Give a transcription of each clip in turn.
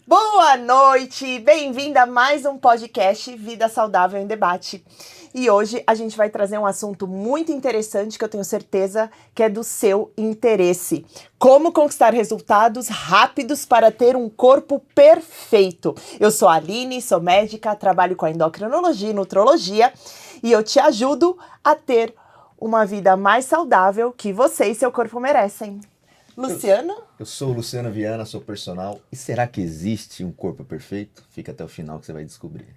Boa noite! Bem-vinda a mais um podcast Vida Saudável em Debate. E hoje a gente vai trazer um assunto muito interessante que eu tenho certeza que é do seu interesse. Como conquistar resultados rápidos para ter um corpo perfeito. Eu sou a Aline, sou médica, trabalho com a endocrinologia e nutrologia e eu te ajudo a ter uma vida mais saudável que você e seu corpo merecem. Luciano? Eu sou o Luciano Viana, sou personal. E será que existe um corpo perfeito? Fica até o final que você vai descobrir.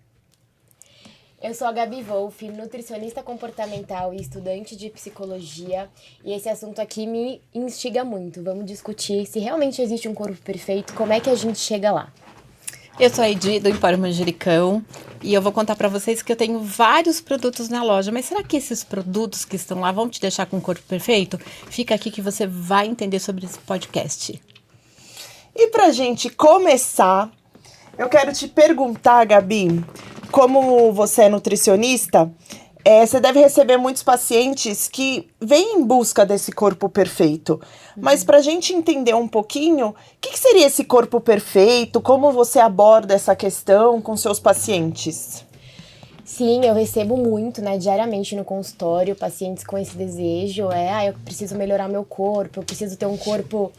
Eu sou a Gabi Wolff, nutricionista comportamental e estudante de psicologia. E esse assunto aqui me instiga muito. Vamos discutir se realmente existe um corpo perfeito, como é que a gente chega lá. Eu sou a Edi, do Empório Manjericão, e eu vou contar para vocês que eu tenho vários produtos na loja. Mas será que esses produtos que estão lá vão te deixar com o corpo perfeito? Fica aqui que você vai entender sobre esse podcast. E pra gente começar, eu quero te perguntar, Gabi, como você é nutricionista, você deve receber muitos pacientes que vêm em busca desse corpo perfeito. Mas pra gente entender um pouquinho, o que seria esse corpo perfeito? Como você aborda essa questão com seus pacientes? Sim, eu recebo muito, diariamente no consultório, pacientes com esse desejo, eu preciso melhorar meu corpo, eu preciso ter um corpo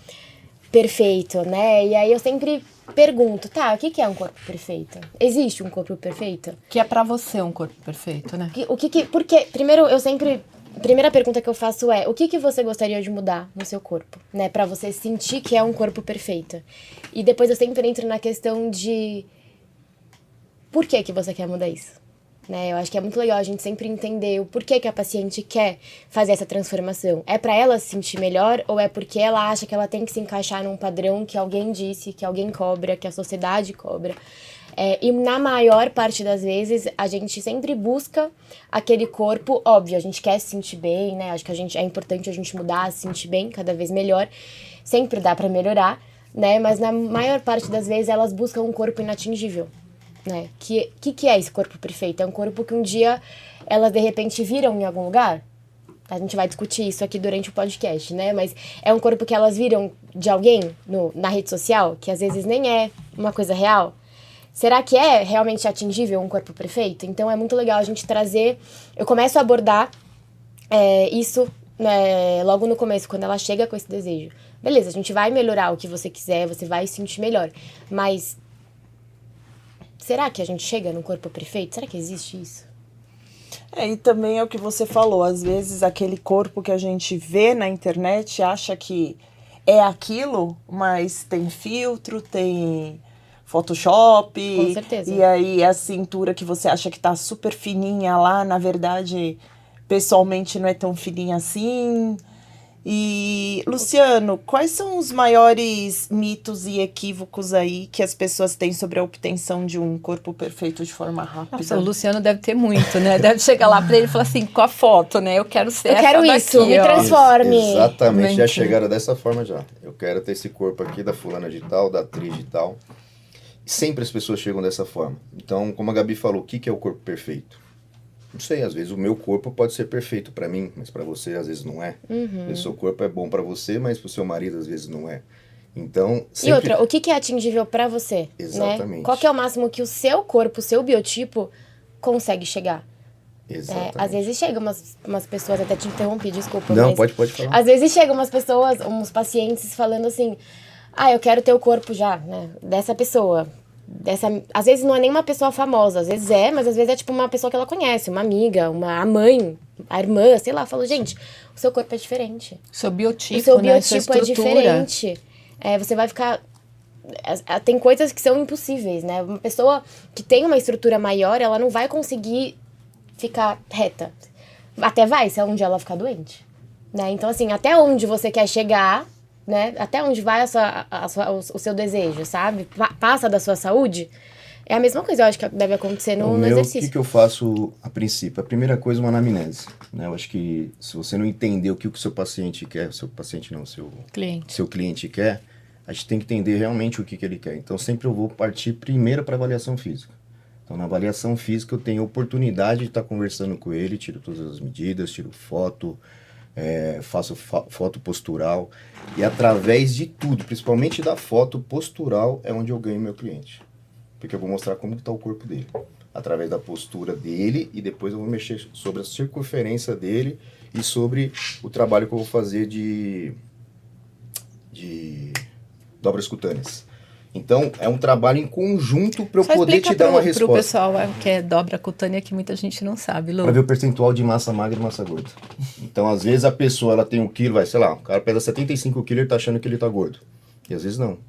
perfeito, E aí eu sempre pergunto, o que é um corpo perfeito? Existe um corpo perfeito? Que é pra você um corpo perfeito, né? Porque, primeiro, a primeira pergunta que eu faço é, o que você gostaria de mudar no seu corpo, Pra você sentir que é um corpo perfeito. E depois eu sempre entro na questão de por que você quer mudar isso? Eu acho que é muito legal a gente sempre entender o porquê que a paciente quer fazer essa transformação. É pra ela se sentir melhor ou é porque ela acha que ela tem que se encaixar num padrão que alguém disse, que alguém cobra, que a sociedade cobra? E na maior parte das vezes, a gente sempre busca aquele corpo, óbvio, a gente quer se sentir bem, Acho que é importante a gente mudar, se sentir bem, cada vez melhor. Sempre dá pra melhorar, Mas na maior parte das vezes, elas buscam um corpo inatingível. Que é esse corpo perfeito? É um corpo que um dia elas de repente viram em algum lugar? A gente vai discutir isso aqui durante o podcast, Mas é um corpo que elas viram de alguém na rede social, que às vezes nem é uma coisa real. Será que é realmente atingível um corpo perfeito? Então é muito legal a gente trazer... Eu começo a abordar isso logo no começo, quando ela chega com esse desejo. Beleza, a gente vai melhorar o que você quiser, você vai se sentir melhor, mas... será que a gente chega no corpo perfeito? Será que existe isso? E também é o que você falou, às vezes aquele corpo que a gente vê na internet acha que é aquilo, mas tem filtro, tem Photoshop. Com certeza. E aí a cintura que você acha que tá super fininha lá, na verdade, pessoalmente não é tão fininha assim. E, Luciano, quais são os maiores mitos e equívocos aí que as pessoas têm sobre a obtenção de um corpo perfeito de forma rápida? Nossa, o Luciano deve ter muito, Deve chegar lá pra ele e falar assim, com a foto, Eu quero ser eu quero isso, daqui, me transforme. Exatamente, já chegaram dessa forma já. Eu quero ter esse corpo aqui da fulana de tal, da atriz de tal. Sempre as pessoas chegam dessa forma. Então, como a Gabi falou, o que é o corpo perfeito? Não sei, às vezes o meu corpo pode ser perfeito pra mim, mas pra você às vezes não é. O seu corpo é bom pra você, mas pro seu marido às vezes não é. Então, sempre... E outra, o que é atingível pra você? Exatamente. Qual que é o máximo que o seu corpo, o seu biotipo consegue chegar? Exatamente. Às vezes chegam umas pessoas, até te interrompi, desculpa. Não, mas pode falar. Às vezes chegam umas pessoas, uns pacientes falando assim, eu quero ter o corpo já, dessa pessoa. Às vezes não é nem uma pessoa famosa, às vezes mas às vezes é tipo uma pessoa que ela conhece, uma amiga, a mãe, a irmã, sei lá, falou, gente, o seu corpo é diferente. Seu biotipo, o seu sua biotipo é estrutura. diferente. Você vai ficar... Tem coisas que são impossíveis, Uma pessoa que tem uma estrutura maior, ela não vai conseguir ficar reta. Até vai, se um dia ela ficar doente. Então, assim, até onde você quer chegar... Até onde vai o seu desejo, sabe? Passa da sua saúde. É a mesma coisa, eu acho que deve acontecer no exercício. O que eu faço a princípio? A primeira coisa é uma anamnese. Eu acho que se você não entender o que o seu paciente quer, seu cliente quer, a gente tem que entender realmente o que ele quer. Então sempre eu vou partir primeiro para avaliação física. Então na avaliação física eu tenho a oportunidade de estar conversando com ele, tiro todas as medidas, tiro foto, faço foto postural. E através de tudo, principalmente da foto postural, é onde eu ganho meu cliente. Porque eu vou mostrar como está o corpo dele. Através da postura dele, e depois eu vou mexer sobre a circunferência dele e sobre o trabalho que eu vou fazer de dobras cutâneas. Então, é um trabalho em conjunto para eu Só poder explica te dar uma pro resposta. pessoal que é dobra cutânea, que muita gente não sabe, Lu. Para ver o percentual de massa magra e massa gorda. Então, às vezes a pessoa ela tem 1 quilo, vai, sei lá, o cara pesa 75 quilos e ele tá achando que ele tá gordo. E às vezes não.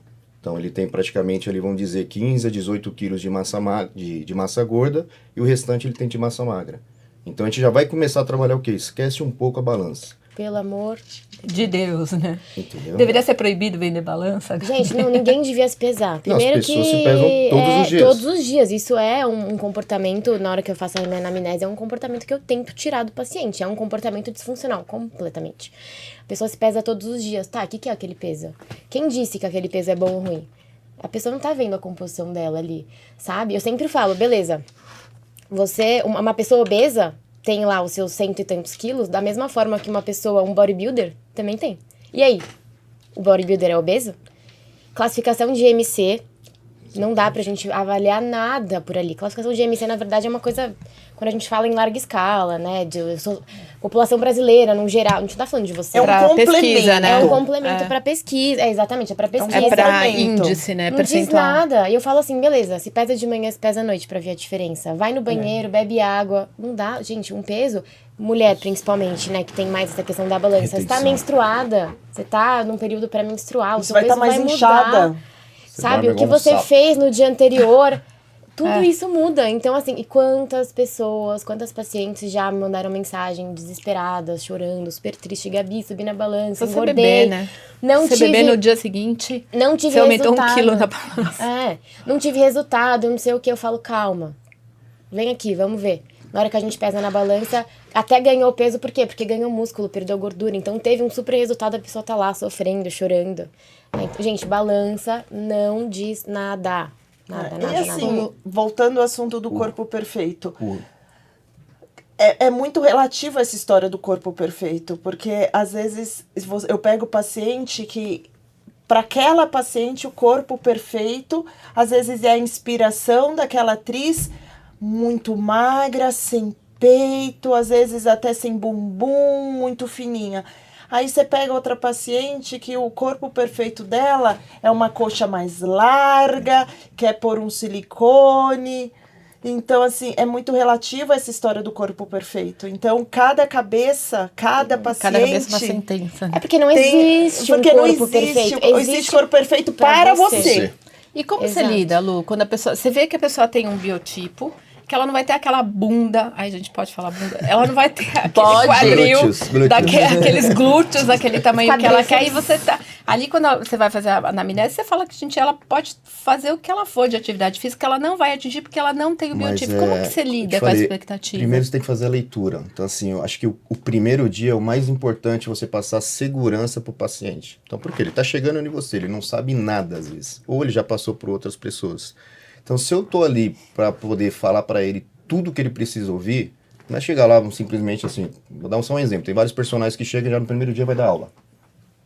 Então, ele tem praticamente, ali, vamos dizer, 15 a 18 quilos de massa, de massa gorda e o restante ele tem de massa magra. Então, a gente já vai começar a trabalhar o quê? Esquece um pouco a balança. Pelo amor. De Deus, né? Entendeu? Deveria ser proibido vender balança. Gente, não, ninguém devia se pesar. Primeiro as pessoas que se pesam todos os dias. Todos os dias. Isso é um comportamento, na hora que eu faço a minha anamnese, é um comportamento que eu tento tirar do paciente. É um comportamento disfuncional, completamente. A pessoa se pesa todos os dias. Tá, o que é aquele peso? Quem disse que aquele peso é bom ou ruim? A pessoa não tá vendo a composição dela ali, sabe? Eu sempre falo, beleza, uma pessoa obesa tem lá os seus 100 e tantos quilos, da mesma forma que uma pessoa, um bodybuilder, também tem. E aí? O bodybuilder é obeso? Classificação de IMC, não dá pra gente avaliar nada por ali. Classificação de IMC, na verdade, é uma coisa, quando a gente fala em larga escala, né, população brasileira, no geral, a gente tá falando de você. É um Pra complemento. pesquisa, né? É um complemento pra pesquisa, exatamente, é pra pesquisa. É pra complemento. índice, né? Não diz Percentual. nada. E eu falo assim, beleza, se pesa de manhã, se pesa à noite pra ver a diferença. Vai no banheiro, bebe água. Não dá, gente, um peso, mulher principalmente, né, que tem mais essa questão da balança. Você tá Retenção. menstruada, você tá num período pré-menstrual, o Isso seu vai peso estar mais vai inchada. mudar. Sabe, dorme o que igual um você sapo. fez no dia anterior, tudo isso muda. Então, assim, e quantas pessoas, quantas pacientes já me mandaram mensagem desesperadas, chorando, super triste, Gabi, subi na balança, Você engordei. beber, né? Não Você tive, beber no dia seguinte, não tive você aumentou resultado. 1 quilo na balança. Não tive resultado, não sei o que. Eu falo, calma, vem aqui, vamos ver. Na hora que a gente pesa na balança, até ganhou peso, por quê? Porque ganhou músculo, perdeu gordura. Então teve um super resultado, a pessoa tá lá sofrendo, chorando. Então, gente, balança não diz nada. Nada, E nada, assim, nada. voltando ao assunto do corpo perfeito, é muito relativo essa história do corpo perfeito, porque às vezes eu pego o paciente que, para aquela paciente, o corpo perfeito, às vezes é a inspiração daquela atriz muito magra, sem peito, às vezes até sem bumbum, muito fininha. Aí você pega outra paciente que o corpo perfeito dela é uma coxa mais larga, quer pôr um silicone. Então, assim, é muito relativo essa história do corpo perfeito. Então, cada cabeça, cada paciente... Cada cabeça uma sentença. É porque não tem- existe porque um não corpo existe, perfeito. existe corpo perfeito pra para você. você. E como Exato. você lida, Lu, quando a pessoa... Você vê que a pessoa tem um biotipo, que ela não vai ter aquela bunda... Ai, a gente pode falar bunda? Ela não vai ter aquele Pode. quadril, Glúteos. aqueles glúteos, aquele tamanho que ela quer. E Quadríceps. você tá... Ali, quando você vai fazer a anamnese, você fala que, gente, ela pode fazer o que ela for de atividade física, ela não vai atingir porque ela não tem o biotipo. Como que você lida com a expectativa? Primeiro você tem que fazer a leitura. Então, assim, eu acho que o primeiro dia é o mais importante, você passar segurança pro paciente. Então, por quê? Ele tá chegando em você, ele não sabe nada às vezes. Ou ele já passou por outras pessoas. Então, se eu tô ali para poder falar para ele tudo que ele precisa ouvir, não é chegar lá simplesmente assim, vou dar só um exemplo. Tem vários personagens que chegam já no primeiro dia vai dar aula.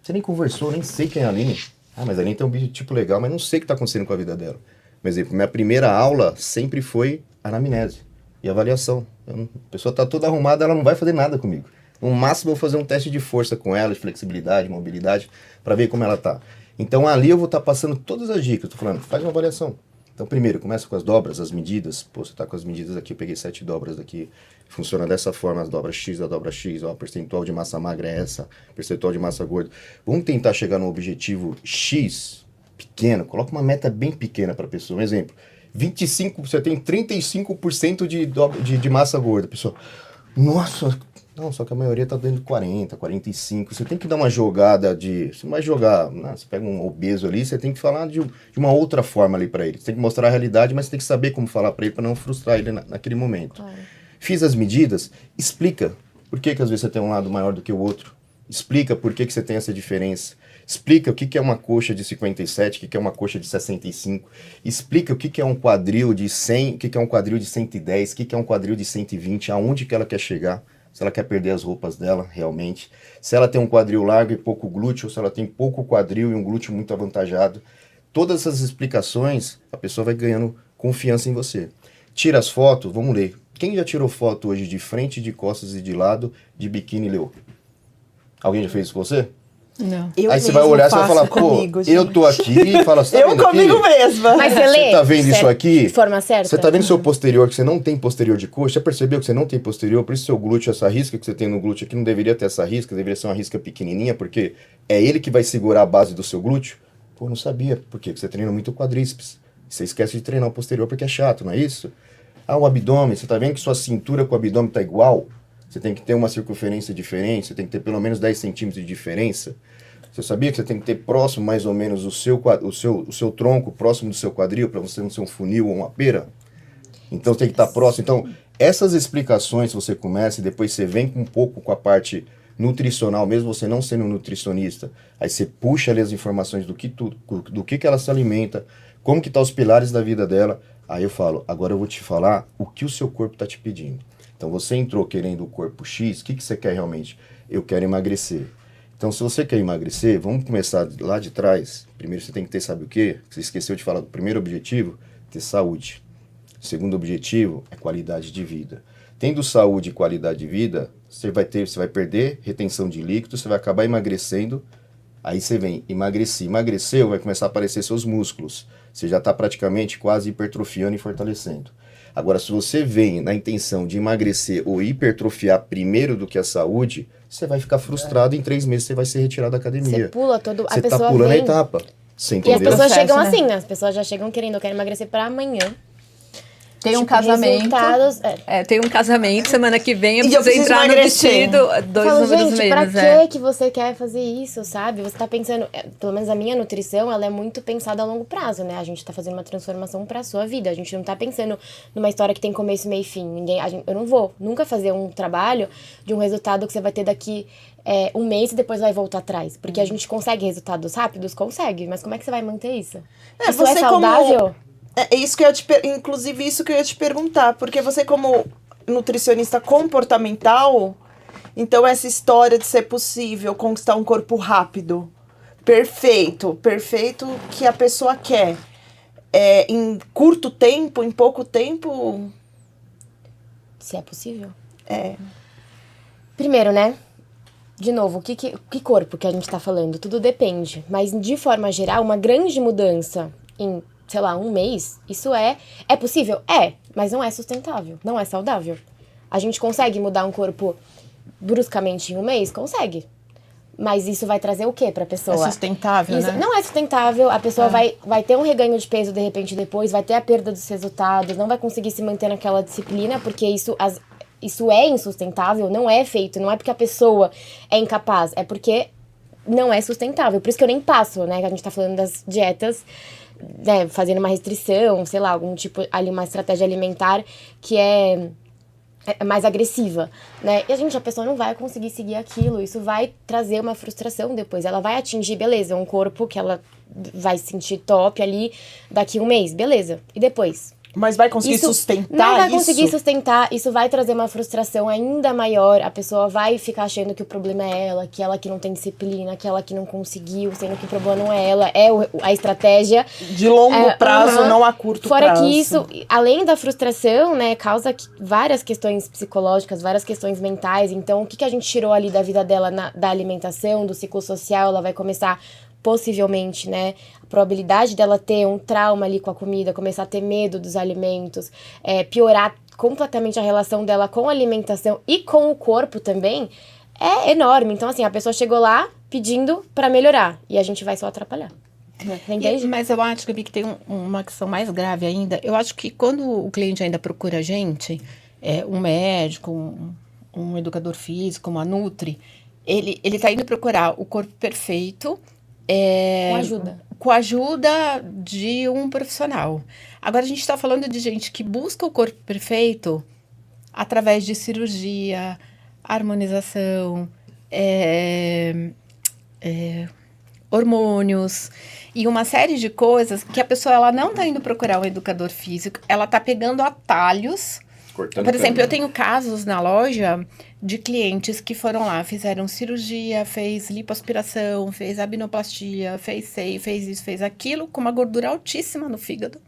Você nem conversou, nem sei quem é a Aline. Ah, mas a Aline tem um biotipo legal, mas não sei o que está acontecendo com a vida dela. Por exemplo, minha primeira aula sempre foi anamnese e avaliação. A pessoa está toda arrumada, ela não vai fazer nada comigo. No máximo, eu vou fazer um teste de força com ela, de flexibilidade, mobilidade, para ver como ela está. Então, ali eu vou estar passando todas as dicas. Estou falando, faz uma avaliação. Então, primeiro, começa com as dobras, as medidas. Pô, você está com as medidas aqui, eu peguei 7 dobras daqui. Funciona dessa forma, as dobras X, a dobra X, ó, a percentual de massa magra é essa, percentual de massa gorda. Vamos tentar chegar no objetivo X, pequeno, coloca uma meta bem pequena para a pessoa. Um exemplo, 25, você tem 35% de massa gorda. A pessoa, nossa, não, só que a maioria está dentro de 40, 45. Você tem que dar uma jogada de... Você não vai jogar... Você pega um obeso ali, você tem que falar de uma outra forma ali para ele. Você tem que mostrar a realidade, mas você tem que saber como falar para ele para não frustrar ele naquele momento. Fiz as medidas, explica por que às vezes você tem um lado maior do que o outro. Explica por que você tem essa diferença. Explica o que é uma coxa de 57, o que é uma coxa de 65. Explica o que é um quadril de 100, o que é um quadril de 110, o que é um quadril de 120, aonde que ela quer chegar. se ela quer perder as roupas dela, realmente. Se ela tem um quadril largo e pouco glúteo, ou se ela tem pouco quadril e um glúteo muito avantajado. Todas essas explicações, a pessoa vai ganhando confiança em você. Tira as fotos, vamos ler. Quem já tirou foto hoje de frente, de costas e de lado, de biquíni Leo? Alguém já fez isso com você? Não. Eu Aí você vai mesma olhar e você vai faço falar, pô, comigo, eu gente. tô aqui e fala, você tá Eu vendo comigo aqui? mesma. Mas você lê? Você tá vendo isso aqui? De forma certa? Você tá vendo seu posterior, que você não tem posterior de coxa? Já percebeu que você não tem posterior? Por isso seu glúteo, essa risca que você tem no glúteo aqui, não deveria ter essa risca, deveria ser uma risca pequenininha, porque é ele que vai segurar a base do seu glúteo? Pô, não sabia. Por quê? Porque você treina muito quadríceps. Você esquece de treinar o posterior porque é chato, não é isso? Ah, o abdômen, você tá vendo que sua cintura com o abdômen tá igual? Você tem que ter uma circunferência diferente, você tem que ter pelo menos 10 centímetros de diferença. Você sabia que você tem que ter próximo, mais ou menos, o seu tronco próximo do seu quadril, para você não ser um funil ou uma pera? Então tem que estar próximo. Então, essas explicações você começa e depois você vem um pouco com a parte nutricional, mesmo você não sendo um nutricionista. Aí você puxa ali as informações do que ela se alimenta, como que tá os pilares da vida dela. Aí eu falo, agora eu vou te falar o que o seu corpo está te pedindo. Então você entrou querendo o corpo X, o que você quer realmente? Eu quero emagrecer. Então, se você quer emagrecer, vamos começar lá de trás. Primeiro você tem que ter, sabe o quê? Você esqueceu de falar do primeiro objetivo? Ter saúde. O segundo objetivo é qualidade de vida. Tendo saúde e qualidade de vida, você vai perder retenção de líquido, você vai acabar emagrecendo. Aí você vem, emagreceu, vai começar a aparecer seus músculos. Você já está praticamente quase hipertrofiando e fortalecendo. Agora, se você vem na intenção de emagrecer ou hipertrofiar primeiro do que a saúde, você vai ficar frustrado, em 3 meses você vai ser retirado da academia. Você pula todo... Você a pessoa tá pulando vem... a etapa. Você E as entendeu? pessoas Processo, chegam né? assim, né? As pessoas já chegam querendo, eu quero emagrecer pra amanhã. Tem um Tipo, casamento. resultados- Tem um casamento, semana que vem eu E eu preciso preciso entrar no emagrecer. vestido, Eu 2 falo, números gente, pra menos, é. que você quer fazer isso, sabe? Você tá pensando, pelo menos a minha nutrição, ela é muito pensada a longo prazo, né? A gente tá fazendo uma transformação pra sua vida. A gente não tá pensando numa história que tem começo, meio e fim. Eu não vou nunca fazer um trabalho de um resultado que você vai ter daqui 1 mês e depois vai voltar atrás. Porque a gente consegue resultados rápidos? Consegue. Mas como é que você vai manter isso? Isso é você saudável? É isso que eu inclusive isso que eu ia te perguntar, porque você como nutricionista comportamental, então essa história de ser possível conquistar um corpo rápido, perfeito que a pessoa quer, em curto tempo, em pouco tempo, Se é possível. é. Primeiro, né? De novo, que corpo que a gente tá falando? Tudo depende. Mas, de forma geral, uma grande mudança em, sei lá, 1 mês, isso é possível? É, mas não é sustentável, não é saudável. A gente consegue mudar um corpo bruscamente em 1 mês? Consegue. Mas isso vai trazer o quê pra pessoa? É sustentável, Isso né? não é sustentável, a pessoa vai ter um reganho de peso de repente depois, vai ter a perda dos resultados, não vai conseguir se manter naquela disciplina, porque isso é insustentável, não é feito, não é porque a pessoa é incapaz, é porque não é sustentável. Por isso que eu nem passo, né? Que a gente tá falando das dietas, né, fazendo uma restrição, sei lá, algum tipo ali, uma estratégia alimentar que é mais agressiva, né? E a pessoa não vai conseguir seguir aquilo, isso vai trazer uma frustração depois. Ela vai atingir, beleza, um corpo que ela vai se sentir top ali daqui 1 mês, beleza. E depois? Mas vai conseguir Isso sustentar não vai isso? conseguir sustentar, isso vai trazer uma frustração ainda maior, a pessoa vai ficar achando que o problema é ela que não tem disciplina, que ela que não conseguiu, sendo que o problema não é ela, é a estratégia. De longo prazo, aham. não a curto Fora prazo. que isso, além da frustração, né, causa várias questões psicológicas, várias questões mentais. Então, o que a gente tirou ali da vida dela, da alimentação, do ciclo social, ela vai começar possivelmente, né, a probabilidade dela ter um trauma ali com a comida, começar a ter medo dos alimentos, piorar completamente a relação dela com a alimentação e com o corpo também, é enorme. Então, assim, a pessoa chegou lá pedindo pra melhorar e a gente vai só atrapalhar. Entende? Mas eu acho, Gabi, que tem uma questão mais grave ainda. Eu acho que quando o cliente ainda procura a gente, um médico, um educador físico, uma nutri, ele tá indo procurar o corpo perfeito. Com ajuda. Com a ajuda de um profissional. Agora, a gente está falando de gente que busca o corpo perfeito através de cirurgia, harmonização, hormônios e uma série de coisas que a pessoa ela não está indo procurar um educador físico, ela está pegando atalhos Cortando Por exemplo, eu caminho. tenho casos na loja de clientes que foram lá, fizeram cirurgia, fez lipoaspiração, fez abdominoplastia, fez seio, fez isso, fez aquilo, com uma gordura altíssima no fígado,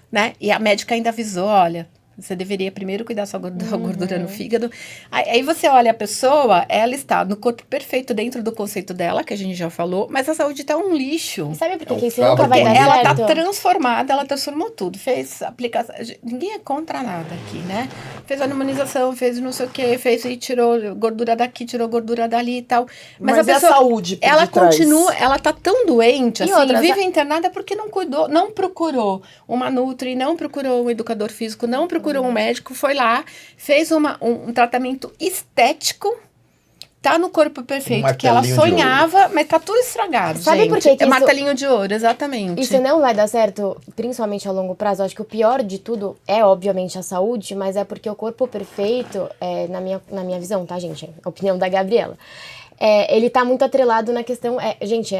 né? E a médica ainda avisou, olha, você deveria primeiro cuidar da sua gordura no fígado. Aí você olha a pessoa, ela está no corpo perfeito dentro do conceito dela, que a gente já falou, mas a saúde tá um lixo. E sabe por É um que isso carro nunca vai dar bonito. Ela tá certo? transformada, ela transformou tudo. Fez aplicação. Ninguém é contra nada aqui, né? Fez harmonização, fez não sei o que, fez e tirou gordura daqui, tirou gordura dali e tal. Mas a é a pessoa, saúde por ela detrás. continua, ela tá tão doente, E assim, outra, vive internada porque não cuidou, não procurou uma nutri, não procurou um educador físico, não procurou um médico, foi lá, fez um tratamento estético. Tá no corpo perfeito, que ela martelinho de sonhava, mas tá tudo estragado, Sabe gente. por que que é isso- martelinho de ouro, exatamente. Isso não vai dar certo, principalmente a longo prazo. Eu acho que o pior de tudo é, obviamente, a saúde, mas é porque o corpo perfeito, na minha visão, tá, gente? É a opinião da Gabriela. Ele tá muito atrelado na questão.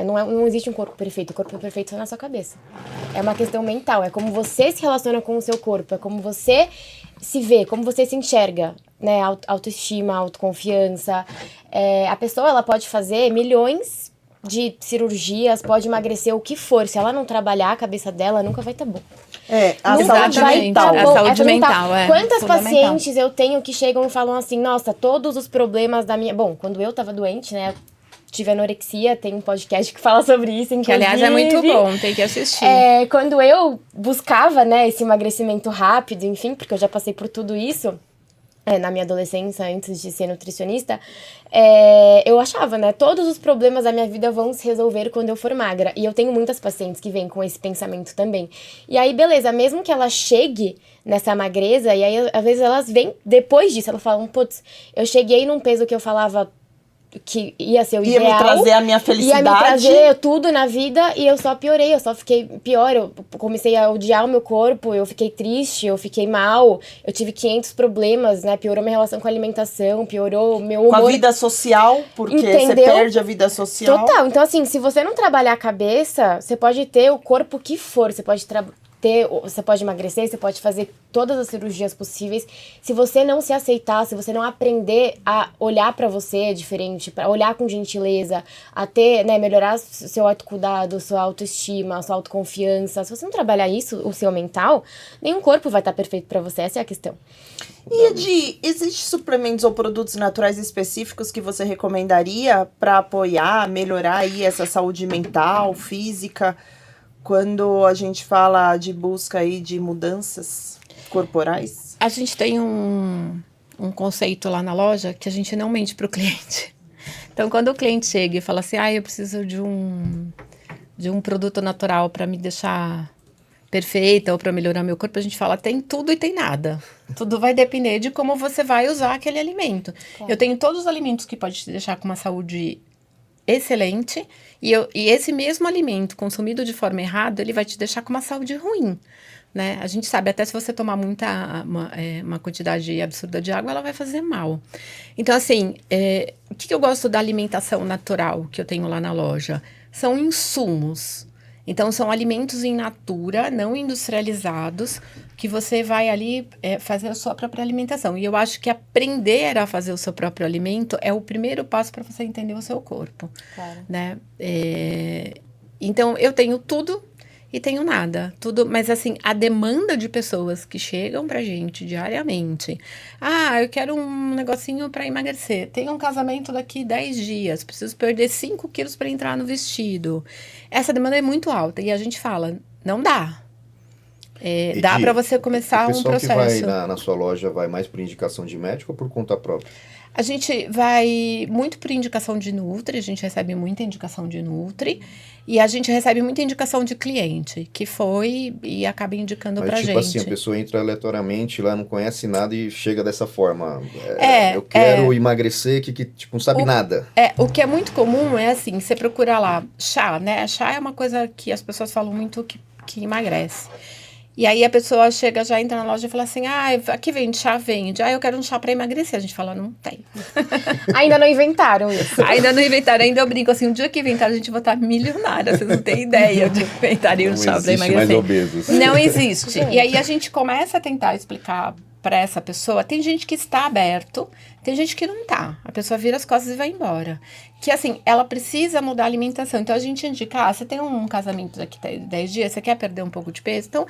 Não existe um corpo perfeito. O corpo perfeito está na sua cabeça. É uma questão mental. É como você se relaciona com o seu corpo. É como você se vê, como você se enxerga, né? Autoestima, autoconfiança. A pessoa, ela pode fazer milhões de cirurgias, pode emagrecer o que for. Se ela não trabalhar a cabeça dela, nunca vai estar bom. A Nunca saúde vai mental. tá A bom. saúde fundamental. mental, é Quantas fundamental. pacientes eu tenho que chegam e falam assim, nossa, todos os problemas da minha... Bom, quando eu tava doente, né, tive anorexia, tem um podcast que fala sobre isso, inclusive. Que, aliás, é muito bom, tem que assistir. Quando eu buscava, né, esse emagrecimento rápido, enfim, porque eu já passei por tudo isso, na minha adolescência, antes de ser nutricionista, eu achava, né, todos os problemas da minha vida vão se resolver quando eu for magra. E eu tenho muitas pacientes que vêm com esse pensamento também. E aí, beleza, mesmo que ela chegue nessa magreza, e aí, às vezes, elas vêm, depois disso, elas falam, putz, eu cheguei num peso que eu falava que ia ser o Ia ideal. me trazer a minha Ia felicidade. me trazer tudo na vida e eu só piorei, eu só fiquei pior. Eu comecei a odiar o meu corpo, eu fiquei triste, eu fiquei mal, eu tive 500 problemas, né? Piorou minha relação com a alimentação, piorou meu humor. Com a vida social, porque você Entendeu? perde a vida social. Total. Então, assim, se você não trabalhar a cabeça, você pode ter o corpo que for, você pode emagrecer, você pode fazer todas as cirurgias possíveis. Se você não se aceitar, se você não aprender a olhar pra você diferente, pra olhar com gentileza, a ter, né, melhorar seu autocuidado, sua autoestima, sua autoconfiança, se você não trabalhar isso, o seu mental, nenhum corpo vai estar perfeito pra você, essa é a questão. E existem suplementos ou produtos naturais específicos que você recomendaria para apoiar, melhorar aí essa saúde mental, física, quando a gente fala de busca aí de mudanças corporais? A gente tem um conceito lá na loja que a gente não mente para o cliente. Então, quando o cliente chega e fala assim, eu preciso de um produto natural para me deixar perfeita ou para melhorar meu corpo, a gente fala, tem tudo e tem nada. Tudo vai depender de como você vai usar aquele alimento. Claro. Eu tenho todos os alimentos que podem te deixar com uma saúde excelente, e esse mesmo alimento consumido de forma errada, ele vai te deixar com uma saúde ruim, né? A gente sabe, até se você tomar uma quantidade absurda de água, ela vai fazer mal. Então, assim, o que eu gosto da alimentação natural que eu tenho lá na loja? São insumos. Então, são alimentos in natura, não industrializados, que você vai ali fazer a sua própria alimentação. E eu acho que aprender a fazer o seu próprio alimento é o primeiro passo para você entender o seu corpo. Claro. Né? Então, eu tenho tudo e tenho nada. Tudo, mas, assim, a demanda de pessoas que chegam pra gente diariamente. Eu quero um negocinho para emagrecer. Tenho um casamento daqui 10 dias. Preciso perder 5 quilos para entrar no vestido. Essa demanda é muito alta. E a gente fala, não dá. Dá para você começar um processo. O pessoal que vai na sua loja vai mais por indicação de médico ou por conta própria? A gente vai muito por indicação de Nutri, a gente recebe muita indicação de Nutri, e a gente recebe muita indicação de cliente, que foi e acaba indicando pra gente. Mas tipo assim, a pessoa entra aleatoriamente lá, não conhece nada e chega dessa forma. Eu quero emagrecer, que tipo, não sabe nada. O que é muito comum é assim, você procura lá chá, né? Chá é uma coisa que as pessoas falam muito que emagrece. E aí a pessoa chega, já entra na loja e fala assim, aqui vende chá, vende. Eu quero um chá pra emagrecer. A gente fala, não tem. Ainda não inventaram isso. Ainda não inventaram, ainda eu brinco assim, um dia que inventaram a gente vai estar milionária. Vocês não têm ideia de inventarem um chá pra emagrecer. Mais obesos. Não existe. E aí a gente começa a tentar explicar para essa pessoa, tem gente que está aberto, tem gente que não tá. A pessoa vira as costas e vai embora. Que assim, ela precisa mudar a alimentação. Então a gente indica, você tem um casamento daqui 10 dias, você quer perder um pouco de peso? Então,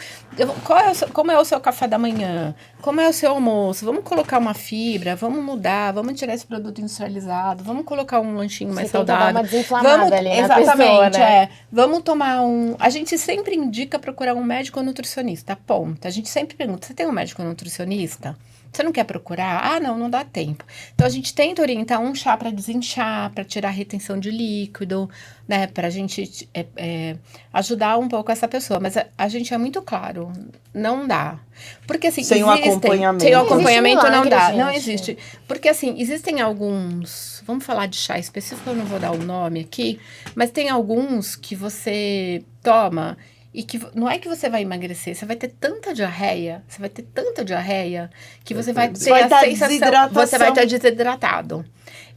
como é o seu café da manhã? Como é o seu almoço? Vamos colocar uma fibra, vamos mudar, vamos tirar esse produto industrializado, vamos colocar um lanchinho mais saudável. Dar uma desinflamada ali na exatamente, pessoa, né? Vamos tomar a gente sempre indica procurar um médico ou nutricionista, ponto. A gente sempre pergunta, você tem um médico ou nutricionista? Você não quer procurar? Ah, não dá tempo. Então, a gente tenta orientar um chá para desinchar, para tirar a retenção de líquido, né? Para a gente ajudar um pouco essa pessoa. Mas a gente é muito claro, não dá. Porque, assim, sem o acompanhamento. Sem o acompanhamento não dá, gente. não existe. Porque, assim, existem alguns... Vamos falar de chá específico, eu não vou dar o nome aqui. Mas tem alguns que você toma... E que não é que você vai emagrecer, você vai ter tanta diarreia, que você vai ter a sensação, você vai estar desidratado.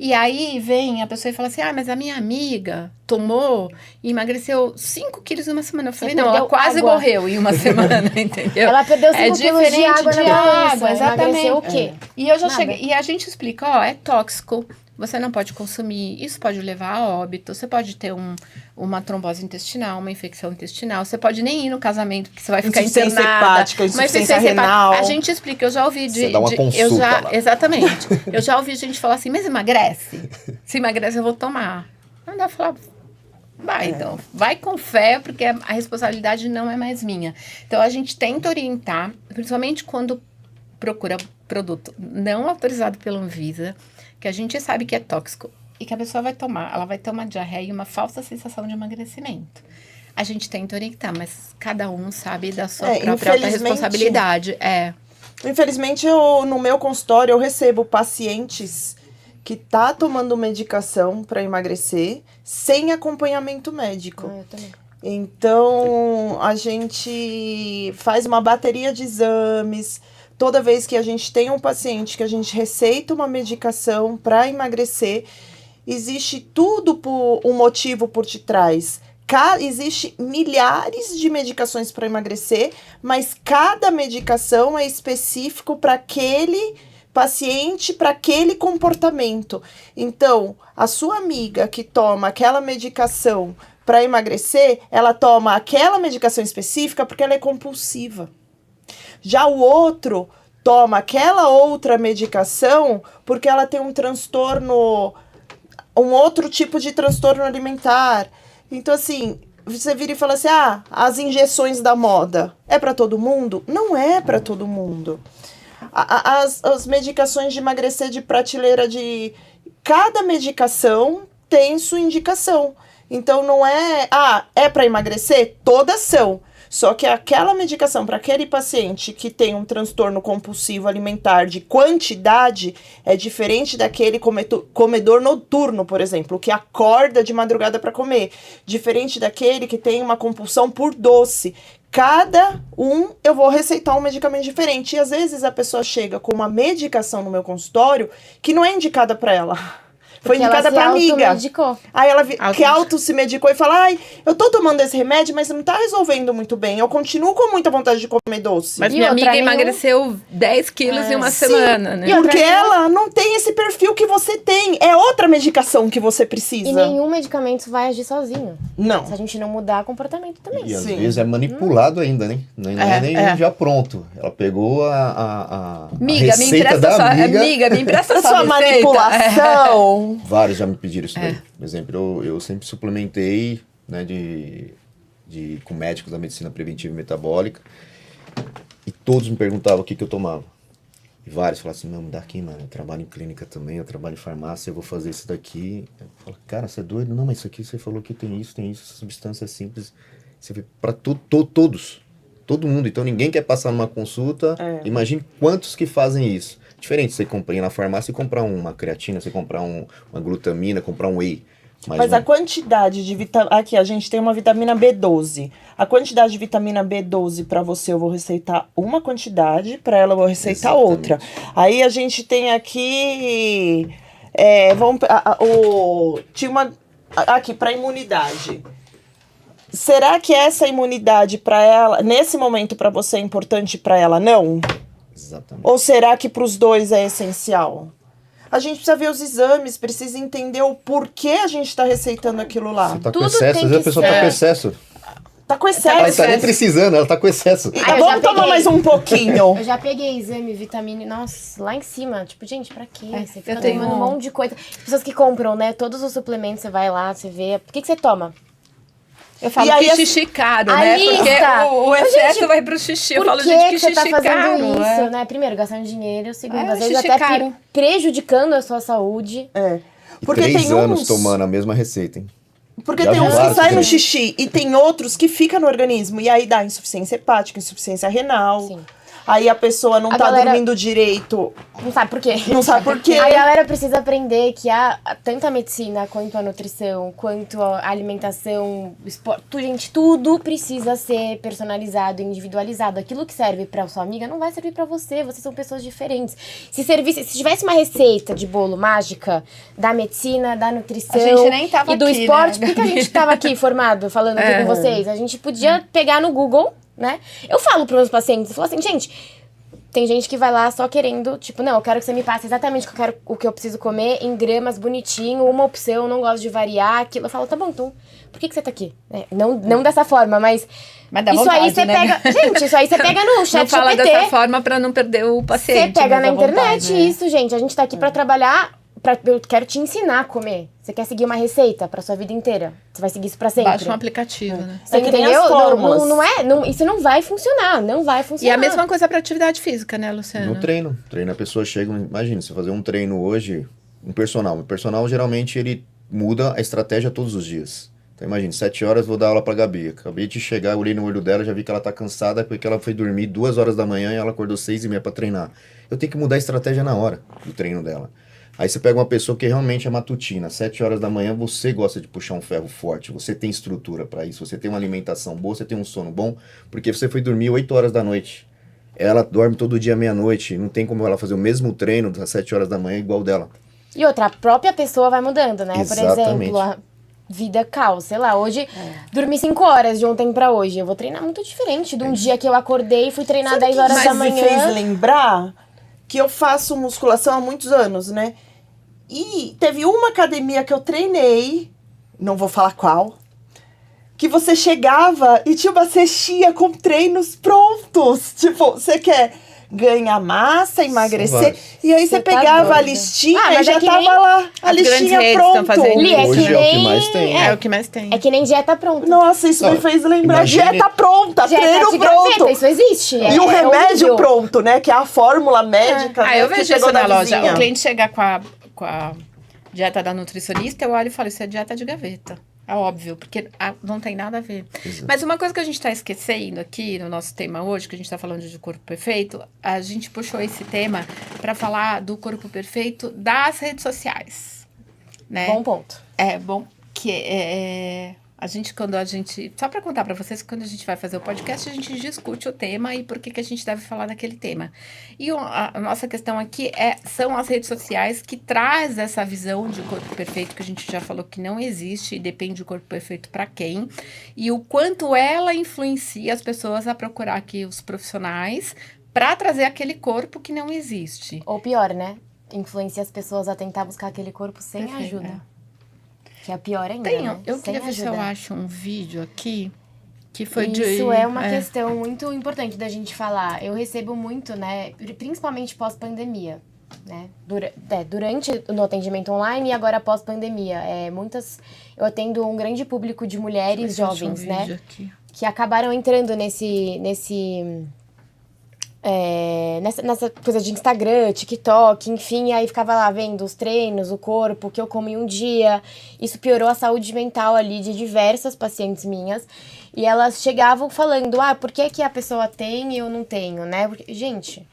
E aí vem a pessoa e fala assim, mas a minha amiga tomou e emagreceu 5 quilos em uma semana. Eu falei, não, ela quase morreu em uma semana, entendeu? Ela perdeu 5 quilos de água na balança, exatamente. Emagreceu o quê? E eu já cheguei, e a gente explica, é tóxico. Você não pode consumir, isso pode levar a óbito, você pode ter uma trombose intestinal, uma infecção intestinal, você pode nem ir no casamento, porque você vai ficar internada. Hepática, insuficiência renal. A gente explica, eu já ouvi Você dá uma consulta lá. Exatamente. Eu já ouvi gente falar assim, mas emagrece? Se emagrece, eu vou tomar. Não dá pra falar, vai então, vai com fé, porque a responsabilidade não é mais minha. Então, a gente tenta orientar, principalmente quando procura produto não autorizado pela Anvisa, que a gente sabe que é tóxico e que a pessoa vai tomar, ela vai ter uma diarreia e uma falsa sensação de emagrecimento. A gente tenta orientar, mas cada um sabe da sua própria alta responsabilidade. Infelizmente, no meu consultório, eu recebo pacientes que tá tomando medicação para emagrecer sem acompanhamento médico. Eu também. Então, a gente faz uma bateria de exames. Toda vez que a gente tem um paciente que a gente receita uma medicação para emagrecer, existe tudo um motivo por detrás. Existe milhares de medicações para emagrecer, mas cada medicação é específico para aquele paciente, para aquele comportamento. Então, a sua amiga que toma aquela medicação para emagrecer, ela toma aquela medicação específica porque ela é compulsiva. Já o outro toma aquela outra medicação porque ela tem um transtorno, um outro tipo de transtorno alimentar. Então, assim, você vira e fala assim, as injeções da moda, é para todo mundo? Não é para todo mundo. As medicações de emagrecer de prateleira de... Cada medicação tem sua indicação. Então, não é... é para emagrecer? Todas são. Só que aquela medicação para aquele paciente que tem um transtorno compulsivo alimentar de quantidade é diferente daquele comedor noturno, por exemplo, que acorda de madrugada para comer. Diferente daquele que tem uma compulsão por doce. Cada eu vou receitar um medicamento diferente. E às vezes a pessoa chega com uma medicação no meu consultório que não é indicada para ela. Foi indicada pra amiga. Aí ela que auto se medicou e fala, eu tô tomando esse remédio, mas não tá resolvendo muito bem. Eu continuo com muita vontade de comer doce. Mas minha amiga emagreceu 10 quilos em uma semana, né? Porque ela não tem esse perfil que você tem. É outra medicação que você precisa. E nenhum medicamento vai agir sozinho. Não. Se a gente não mudar comportamento também. E às vezes é manipulado ainda, né? Não é nem já pronto. Ela pegou a receita da amiga. Amiga, me empresta sua manipulação. Vários já me pediram isso daí. Por exemplo, eu sempre suplementei, né, com médicos da medicina preventiva e metabólica. E todos me perguntavam o que eu tomava. E vários falavam assim, não, me dá aqui, mano. Eu trabalho em clínica também, eu trabalho em farmácia, eu vou fazer isso daqui. Eu falo, cara, você é doido? Não, mas isso aqui você falou que tem isso, essa substância é simples. Você vê pra todos. Todo mundo. Então ninguém quer passar numa consulta. Imagine quantos que fazem isso. Diferente você comprar na farmácia e comprar uma creatina, você comprar uma glutamina, comprar um whey. Mas a quantidade de vitamina... Aqui, a gente tem uma vitamina B12. A quantidade de vitamina B12 para você, eu vou receitar uma quantidade, para ela eu vou receitar outra. Aí a gente tem aqui... tinha uma... Aqui, para imunidade. Será que essa imunidade para ela, nesse momento para você é importante, para ela não? Exatamente. Ou será que para os dois é essencial? A gente precisa ver os exames, precisa entender o porquê a gente está receitando aquilo lá. Você tá com Tudo excesso, tem às vezes a que pessoa ser- tá com excesso. Tá com Ela excesso. tá nem precisando, ela tá com excesso. E- eu vamos já tomar peguei. mais um pouquinho. Eu já peguei exame, vitamina, nossa, lá em cima. Tipo, gente, pra quê? Você fica eu tenho tomando um monte de coisa. As pessoas que compram, né, todos os suplementos, você vai lá, você vê. Por que você toma? Eu falo E aí, que assim, xixi caro, a né? lista. Porque o Mas, excesso gente, vai pro xixi. Eu Por falo, que gente, que você tá xixi fazendo caro. isso, né? Primeiro, gastando dinheiro. Segundo, É, às vezes xixi até caro. prejudicando a sua saúde. É. E Porque 3 tem anos uns, tomando a mesma receita, hein? porque Já tem vi uns que vários saem no também. xixi e tem outros que ficam no organismo. E aí dá insuficiência hepática, insuficiência renal. Sim. Aí a pessoa não A tá galera- dormindo direito. Não sabe por quê. Não sabe por quê. A galera precisa aprender que tanto a medicina, quanto a nutrição, quanto a alimentação, esporte, gente, tudo precisa ser personalizado, individualizado. Aquilo que serve pra sua amiga não vai servir pra você. Vocês são pessoas diferentes. Se tivesse uma receita de bolo mágica da medicina, da nutrição A gente nem tava e do aqui, esporte, né, por que a gente tava aqui formado, falando aqui com vocês? A gente podia pegar no Google, né? Eu falo pros meus pacientes, eu falo assim, gente, tem gente que vai lá só querendo, tipo, não, eu quero que você me passe exatamente o que eu preciso comer em gramas, bonitinho, uma opção, não gosto de variar, aquilo. Eu falo, tá bom, então, por que você tá aqui? Não dessa forma, mas Mas dá isso vontade, aí você né? pega... Gente, isso aí você pega no Não chat fala GPT, dessa forma pra não perder o você paciente. pega mas na dá internet vontade, né? isso, gente. A gente tá aqui pra trabalhar, eu quero te ensinar a comer. Você quer seguir uma receita pra sua vida inteira? Você vai seguir isso pra sempre. Baixa um aplicativo, né? Você É que nem entendeu? as fórmulas. Isso não vai funcionar, não vai E funcionar. a mesma coisa pra atividade física, né, Luciana? No treino. Treino, a pessoa chega, imagina, você fazer um treino hoje, um personal. O personal, geralmente, ele muda a estratégia todos os dias. Então, imagina, 7 horas vou dar aula pra Gabi. Acabei de chegar, eu olhei no olho dela, já vi que ela tá cansada, porque ela foi dormir 2 horas da manhã e ela acordou 6h30 pra treinar. Eu tenho que mudar a estratégia na hora do treino dela. Aí você pega uma pessoa que realmente é matutina, 7 horas da manhã, você gosta de puxar um ferro forte, você tem estrutura pra isso, você tem uma alimentação boa, você tem um sono bom, porque você foi dormir 8 horas da noite. Ela dorme todo dia meia-noite, não tem como ela fazer o mesmo treino das 7 horas da manhã igual dela. E outra, a própria pessoa vai mudando, né? Exatamente. Por exemplo, a vida caos, sei lá, hoje dormi 5 horas de ontem pra hoje. Eu vou treinar muito diferente de um dia que eu acordei e fui treinar Sabe 10 que horas isso da me manhã. fez lembrar que eu faço musculação há muitos anos, né? E teve uma academia que eu treinei, não vou falar qual, que você chegava e tinha uma cestinha com treinos prontos. Tipo, você quer ganhar massa, emagrecer, vários. e aí você Você tá pegava a doida. listinha Ah, e mas já é que tava nem lá, a as grandes listinha redes estão pronto. fazendo Li, é que Hoje é o que nem- mais tem. É o que mais tem. É que nem dieta pronta. Nossa, isso me Olha, fez lembrar. imagine- Dieta pronta, Dieta treino de pronto. gaveta, isso existe. E o remédio pronto, né? Que é a fórmula médica. Ah, né, eu que vejo chegou isso na da loja. vizinha. O cliente chegar com a dieta da nutricionista, eu olho e falo, isso é dieta de gaveta. É óbvio, porque não tem nada a ver. Exato. Mas uma coisa que a gente está esquecendo aqui no nosso tema hoje, que a gente está falando de corpo perfeito, a gente puxou esse tema para falar do corpo perfeito das redes sociais. Né? Bom ponto. É bom que só para contar para vocês, quando a gente vai fazer o podcast, a gente discute o tema e por que a gente deve falar daquele tema. E a nossa questão aqui são as redes sociais que traz essa visão de corpo perfeito que a gente já falou que não existe e depende do corpo perfeito para quem, e o quanto ela influencia as pessoas a procurar aqui os profissionais para trazer aquele corpo que não existe. Ou pior, né? Influencia as pessoas a tentar buscar aquele corpo sem Perfeito, ajuda. Que é pior ainda, né? Eu Sem queria ver se eu ajuda. acho um vídeo aqui que foi de... Isso é uma questão muito importante da gente falar. Eu recebo muito, né? Principalmente pós-pandemia, né? Durante no atendimento online e agora pós-pandemia. Eu atendo um grande público de mulheres jovens, né? Aqui. Que acabaram entrando nessa coisa de Instagram, TikTok, enfim, aí ficava lá vendo os treinos, o corpo, o que eu como em um dia. Isso piorou a saúde mental ali de diversas pacientes minhas. E elas chegavam falando, por que a pessoa tem e eu não tenho, né? Porque, gente,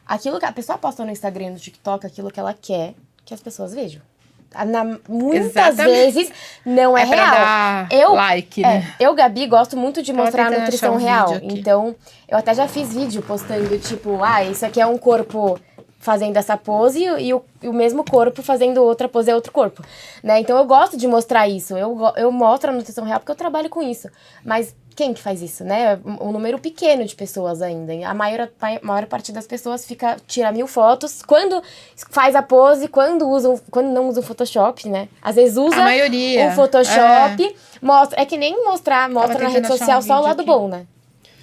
aquilo que a pessoa posta no Instagram e no TikTok, aquilo que ela quer que as pessoas vejam. Muitas Exatamente. vezes não é, É pra real. dar like, né? Eu, Gabi, gosto muito de Tava mostrar a tentando nutrição achar um real. vídeo aqui. Então, eu até já fiz vídeo postando, tipo, isso aqui é um corpo fazendo essa pose e o mesmo corpo fazendo outra pose é outro corpo, né? Então eu gosto de mostrar isso, eu mostro a nutrição real porque eu trabalho com isso, mas quem que faz isso, né? Um número pequeno de pessoas ainda. A maior parte das pessoas tira 1000 fotos, quando faz a pose, quando não usa o Photoshop, né? Às vezes usa A maioria, o Photoshop, mostra, é que nem mostra na rede tentando achar social um só o vídeo lado aqui. bom, né?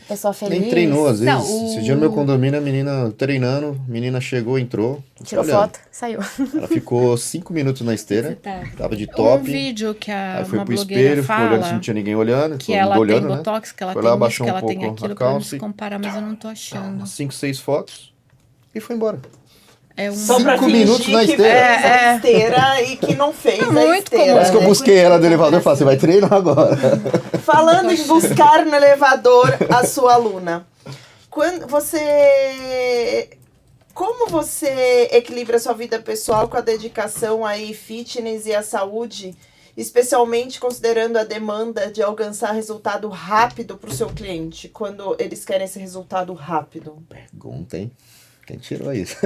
Pessoa feliz. Nem treinou, às vezes. Não, Esse dia no meu condomínio, a menina treinando, a menina chegou, entrou. Tirou olhando. foto, saiu. Ela ficou 5 minutos na esteira, tava de Um top. vídeo que Aí foi uma pro blogueira espelho, ficou olhando se fala não tinha ninguém olhando. que todo ela mundo olhando, tem né? botox, que ela Foi tem lá, isso, abaixou que um ela tem pouco aquilo, a pra não calça se e- comparar, mas eu não tô achando. 5, 6 fotos e foi embora. É um... Só pra 5 fingir minutos na que esteira. fez a esteira e que não fez a Muito esteira. comum. Por isso que eu né? busquei ela do elevador e falei, você vai treinar agora. Falando em buscar no elevador a sua aluna, como você equilibra a sua vida pessoal com a dedicação aí fitness e a saúde, especialmente considerando a demanda de alcançar resultado rápido para o seu cliente, quando eles querem esse resultado rápido? Pergunta, hein? Quem tirou isso?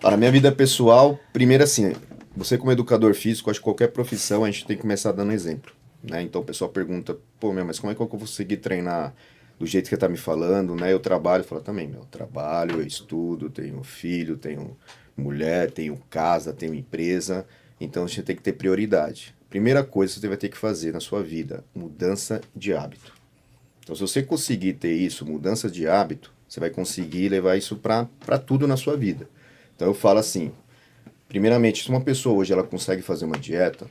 Para minha vida pessoal, primeiro assim, você como educador físico, acho que qualquer profissão a gente tem que começar dando exemplo, né? Então o pessoal pergunta, pô, mas como é que eu vou conseguir treinar do jeito que você tá me falando, né? Eu trabalho, falo também, meu, trabalho, eu estudo, tenho filho, tenho mulher, tenho casa, tenho empresa, então você tem que ter prioridade. Primeira coisa que você vai ter que fazer na sua vida, mudança de hábito. Então se você conseguir ter isso, mudança de hábito, você vai conseguir levar isso para tudo na sua vida. Então eu falo assim, primeiramente, se uma pessoa hoje ela consegue fazer uma dieta,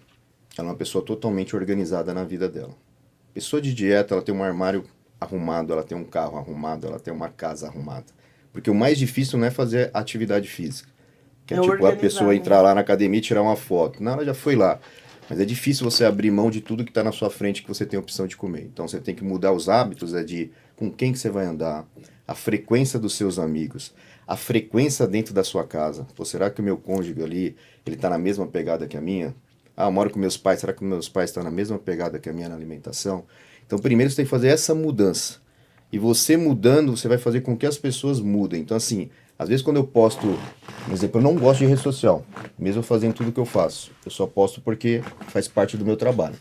ela é uma pessoa totalmente organizada na vida dela. Pessoa de dieta, ela tem um armário arrumado, ela tem um carro arrumado, ela tem uma casa arrumada. Porque o mais difícil não é fazer atividade física. Que é tipo organizar, a pessoa entrar lá na academia e tirar uma foto. Não, ela já foi lá. Mas é difícil você abrir mão de tudo que está na sua frente que você tem a opção de comer. Então você tem que mudar os hábitos, de com quem que você vai andar, a frequência dos seus amigos, a frequência dentro da sua casa. Pô, será que o meu cônjuge ali, ele está na mesma pegada que a minha? Ah, eu moro com meus pais, será que meus pais estão na mesma pegada que a minha na alimentação? Então primeiro você tem que fazer essa mudança. E você mudando, você vai fazer com que as pessoas mudem. Então assim, às vezes quando eu posto, por exemplo, eu não gosto de rede social, mesmo fazendo tudo que eu faço. Eu só posto porque faz parte do meu trabalho.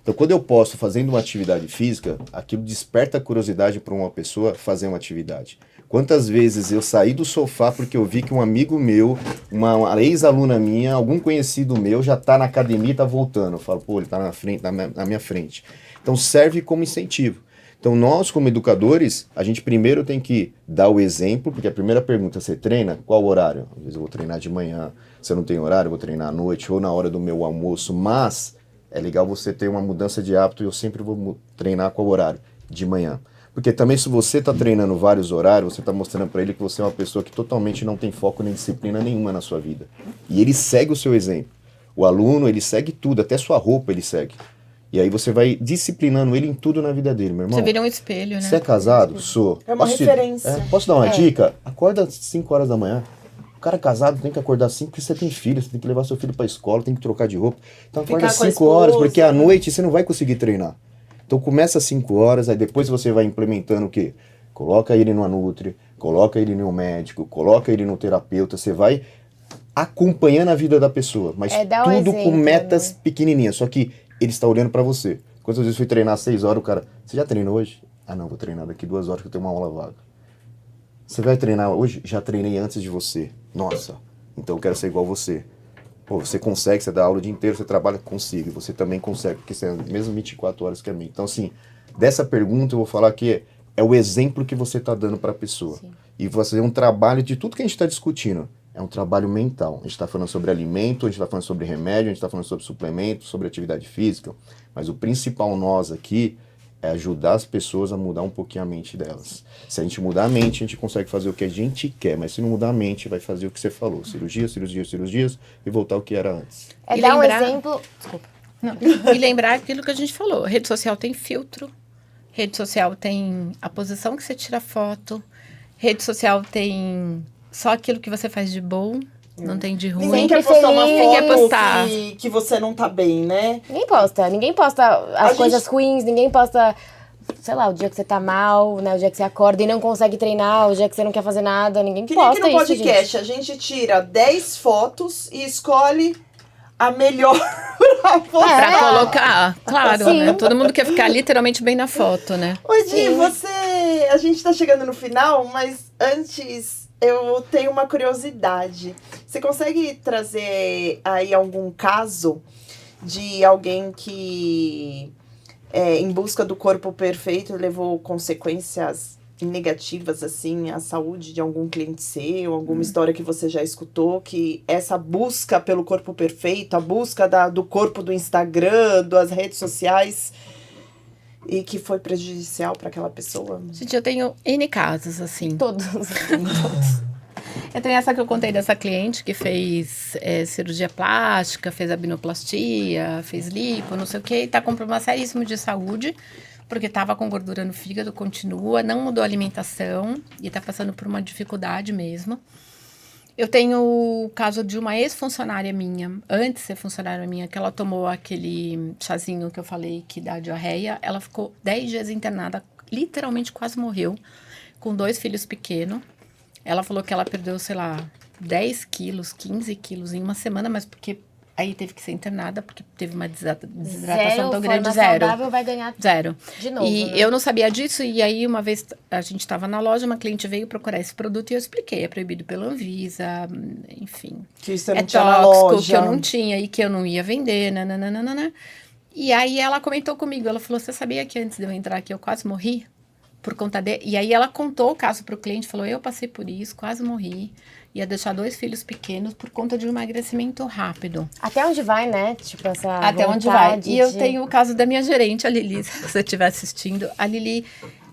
Então quando eu posto fazendo uma atividade física, aquilo desperta a curiosidade para uma pessoa fazer uma atividade. Quantas vezes eu saí do sofá porque eu vi que um amigo meu, uma ex-aluna minha, algum conhecido meu já está na academia e está voltando. Eu falo, pô, ele está na minha frente. Então serve como incentivo. Então nós, como educadores, a gente primeiro tem que dar o exemplo, porque a primeira pergunta, você treina? Qual horário? Às vezes eu vou treinar de manhã, se eu não tenho horário, eu vou treinar à noite ou na hora do meu almoço, mas é legal você ter uma mudança de hábito e eu sempre vou treinar qual horário? De manhã. Porque também se você está treinando vários horários, você está mostrando para ele que você é uma pessoa que totalmente não tem foco nem disciplina nenhuma na sua vida. E ele segue o seu exemplo. O aluno, ele segue tudo, até sua roupa ele segue. E aí você vai disciplinando ele em tudo na vida dele, meu irmão. Você vira um espelho, né? Você é casado? Sou. É uma referência. Posso dar uma dica? Acorda às 5 horas da manhã. O cara casado tem que acordar às 5 porque você tem filho, você tem que levar seu filho pra escola, tem que trocar de roupa. Então acorda às Ficar com a 5 horas, esposa, porque à né? noite você não vai conseguir treinar. Então começa às 5 horas, aí depois você vai implementando o quê? Coloca ele numa Nutri, coloca ele no médico, coloca ele no terapeuta, você vai acompanhando a vida da pessoa, mas dar um tudo com exemplo, metas né? pequenininhas, só que ele está olhando pra você. Quantas vezes eu fui treinar às 6 horas, o cara, você já treinou hoje? Ah não, vou treinar daqui 2 horas que eu tenho uma aula vaga. Você vai treinar hoje? Já treinei antes de você. Nossa, então eu quero ser igual você. Pô, você consegue, você dá aula o dia inteiro, você trabalha, consigo. Você também consegue, porque você é mesmo 24 horas que a mim. Então assim, dessa pergunta eu vou falar que é o exemplo que você está dando para a pessoa. Sim. E fazer um trabalho de tudo que a gente está discutindo. É um trabalho mental. A gente está falando sobre alimento, a gente está falando sobre remédio, a gente está falando sobre suplemento, sobre atividade física. Mas o principal nós aqui é ajudar as pessoas a mudar um pouquinho a mente delas. Se a gente mudar a mente, a gente consegue fazer o que a gente quer. Mas se não mudar a mente, vai fazer o que você falou. Cirurgias, e voltar ao que era antes. É E dar lembrar- um exemplo... Desculpa. Não. E lembrar aquilo que a gente falou. Rede social tem filtro. Rede social tem a posição que você tira foto. Rede social tem só aquilo que você faz de bom. Não tem de ruim. Ninguém quer Sempre postar uma feliz. foto Ninguém quer postar. que você não tá bem, né? Ninguém posta as gente- coisas ruins, ninguém posta sei lá, o dia que você tá mal, né? O dia que você acorda e não consegue treinar, o dia que você não quer fazer nada, ninguém Que nem aqui posta no isso, gente. podcast, a gente tira 10 fotos e escolhe a melhor pra postar. Pra colocar, claro, Sim. né? Todo mundo quer ficar literalmente bem na foto, né? Oi, Di, a gente tá chegando no final, mas antes eu tenho uma curiosidade. Você consegue trazer aí algum caso de alguém que, em busca do corpo perfeito, levou consequências negativas, assim, à saúde de algum cliente seu, alguma história que você já escutou, que essa busca pelo corpo perfeito, a busca do corpo do Instagram, das redes sociais, e que foi prejudicial para aquela pessoa? Gente, eu tenho N casos, assim. Todos. Eu tenho essa que eu contei dessa cliente que fez cirurgia plástica, fez abdominoplastia, fez lipo, não sei o quê, e tá com problema seríssimo de saúde, porque tava com gordura no fígado, continua, não mudou a alimentação e tá passando por uma dificuldade mesmo. Eu tenho o caso de uma ex-funcionária minha, antes de ser funcionária minha, que ela tomou aquele chazinho que eu falei que dá diarreia, ela ficou 10 dias internada, literalmente quase morreu, com 2 filhos pequenos. Ela falou que ela perdeu, sei lá, 10 quilos, 15 quilos em uma semana, mas porque aí teve que ser internada, porque teve uma desidratação tão grande, zero. Saudável vai ganhar Zero. de novo, E né? eu não sabia disso, e aí uma vez a gente estava na loja, uma cliente veio procurar esse produto e eu expliquei, é proibido pela Anvisa, enfim. Que isso não É tinha na tóxico, loja. que eu não tinha e que eu não ia vender, nananana. E aí ela comentou comigo, ela falou, você sabia que antes de eu entrar aqui eu quase morri? Por conta de... E aí ela contou o caso para o cliente, falou, eu passei por isso, quase morri, ia deixar 2 filhos pequenos por conta de um emagrecimento rápido. Até onde vai, né? Tipo, essa Até onde vai. vontade E eu de- tenho o caso da minha gerente, a Lili, se você estiver assistindo. A Lili,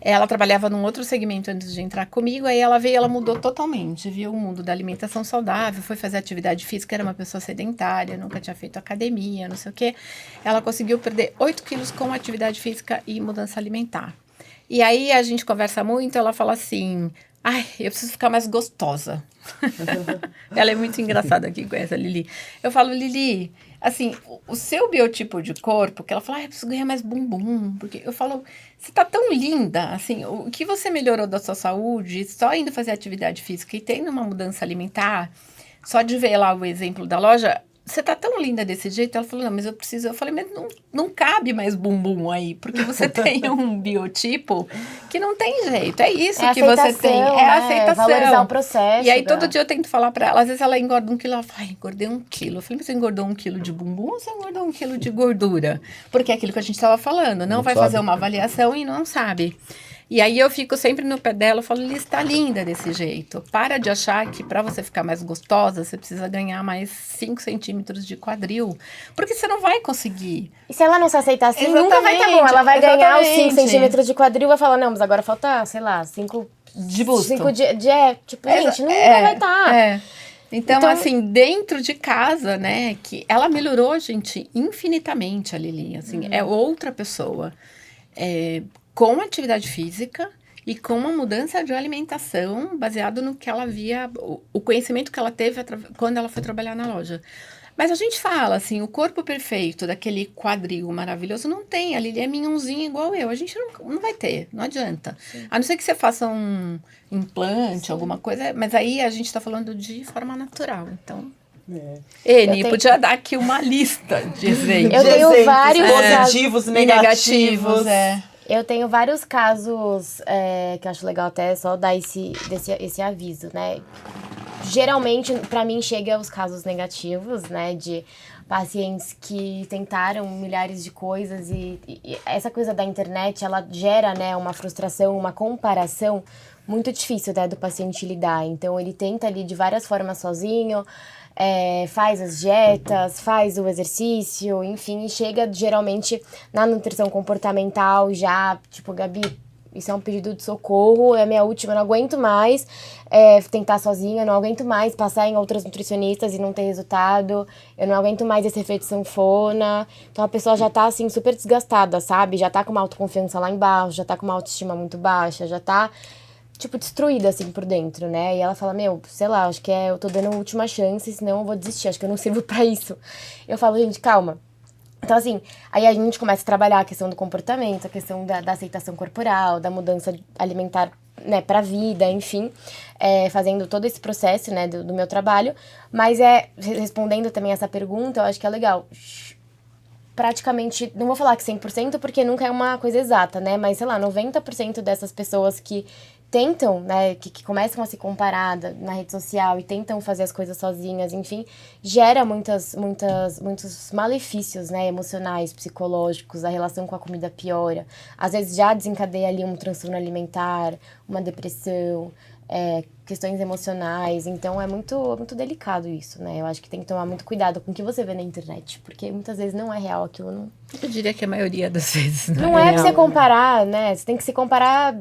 ela trabalhava num outro segmento antes de entrar comigo, aí ela veio, ela mudou totalmente, viu o mundo da alimentação saudável, foi fazer atividade física, era uma pessoa sedentária, nunca tinha feito academia, não sei o quê. Ela conseguiu perder 8 quilos com atividade física e mudança alimentar. E aí a gente conversa muito, ela fala assim, ai, eu preciso ficar mais gostosa. Ela é muito engraçada aqui, conhece a Lili. Eu falo, Lili, assim, o seu biotipo de corpo, que ela fala, ai, eu preciso ganhar mais bumbum, porque eu falo, você tá tão linda, assim, o que você melhorou da sua saúde, só indo fazer atividade física e tendo uma mudança alimentar, só de ver lá o exemplo da loja, você tá tão linda desse jeito? Ela falou, não, mas eu preciso... Eu falei, mas não cabe mais bumbum aí, porque você tem um biotipo que não tem jeito. É isso que você tem. É né? a aceitação. Valorizar o processo. E aí, todo dia eu tento falar pra ela, às vezes ela engorda 1 quilo, ela fala, ai, engordei 1 quilo. Eu falei, mas você engordou 1 quilo de bumbum ou você engordou 1 quilo de gordura? Porque é aquilo que a gente tava falando, não vai sabe. fazer uma avaliação e não sabe. E aí eu fico sempre no pé dela, eu falo, Liz, tá linda desse jeito. Para de achar que para você ficar mais gostosa, você precisa ganhar mais 5 centímetros de quadril. Porque você não vai conseguir. E se ela não se aceitar assim, nunca vai estar bom. Ela vai ganhar os 5 Exatamente. centímetros de quadril e vai falar, não, mas agora falta, sei lá, 5 De busto. 5 tipo, gente, nunca vai estar. É. Então, Então- assim, dentro de casa, né, que ela melhorou, gente, infinitamente, a Lili, assim, é outra pessoa. Com atividade física e com uma mudança de alimentação baseado no que ela via, o conhecimento que ela teve quando ela foi trabalhar na loja. Mas a gente fala, assim, o corpo perfeito daquele quadril maravilhoso não tem. A Lili é minhãozinha igual eu. A gente não vai ter, não adianta. Sim. A não ser que você faça um implante, alguma coisa, mas aí a gente tá falando de forma natural, então... Eni, podia dar aqui uma lista de exemplos. Eu tenho vários positivos, negativos. Eu tenho vários casos que eu acho legal até só dar esse aviso, né? Geralmente, pra mim, chega os casos negativos, né? De pacientes que tentaram milhares de coisas e essa coisa da internet, ela gera, né, uma frustração, uma comparação muito difícil, né, do paciente lidar. Então, ele tenta ali de várias formas sozinho, faz as dietas, faz o exercício, enfim, e chega geralmente na nutrição comportamental já, tipo, Gabi, isso é um pedido de socorro, é a minha última, eu não aguento mais tentar sozinha, eu não aguento mais passar em outras nutricionistas e não ter resultado, eu não aguento mais esse efeito sanfona. Então a pessoa já tá assim super desgastada, sabe? Já tá com uma autoconfiança lá embaixo, já tá com uma autoestima muito baixa, já tá tipo destruída assim por dentro, né? E ela fala, sei lá, acho que eu tô dando a última chance, senão eu vou desistir, acho que eu não sirvo pra isso. Eu falo, gente, calma. Então, assim, aí a gente começa a trabalhar a questão do comportamento, a questão da aceitação corporal, da mudança alimentar, né, pra vida, enfim, fazendo todo esse processo, né, do meu trabalho. Mas respondendo também essa pergunta, eu acho que é legal. Praticamente, não vou falar que 100%, porque nunca é uma coisa exata, né, mas, sei lá, 90% dessas pessoas que tentam, né, que começam a se comparar na rede social e tentam fazer as coisas sozinhas, enfim, gera muitos malefícios, né, emocionais, psicológicos, a relação com a comida piora. Às vezes já desencadeia ali um transtorno alimentar, uma depressão, questões emocionais, então é muito, muito delicado isso, né, eu acho que tem que tomar muito cuidado com o que você vê na internet, porque muitas vezes não é real aquilo, não... Eu diria que a maioria das vezes não é real, pra você comparar, né, você tem que se comparar...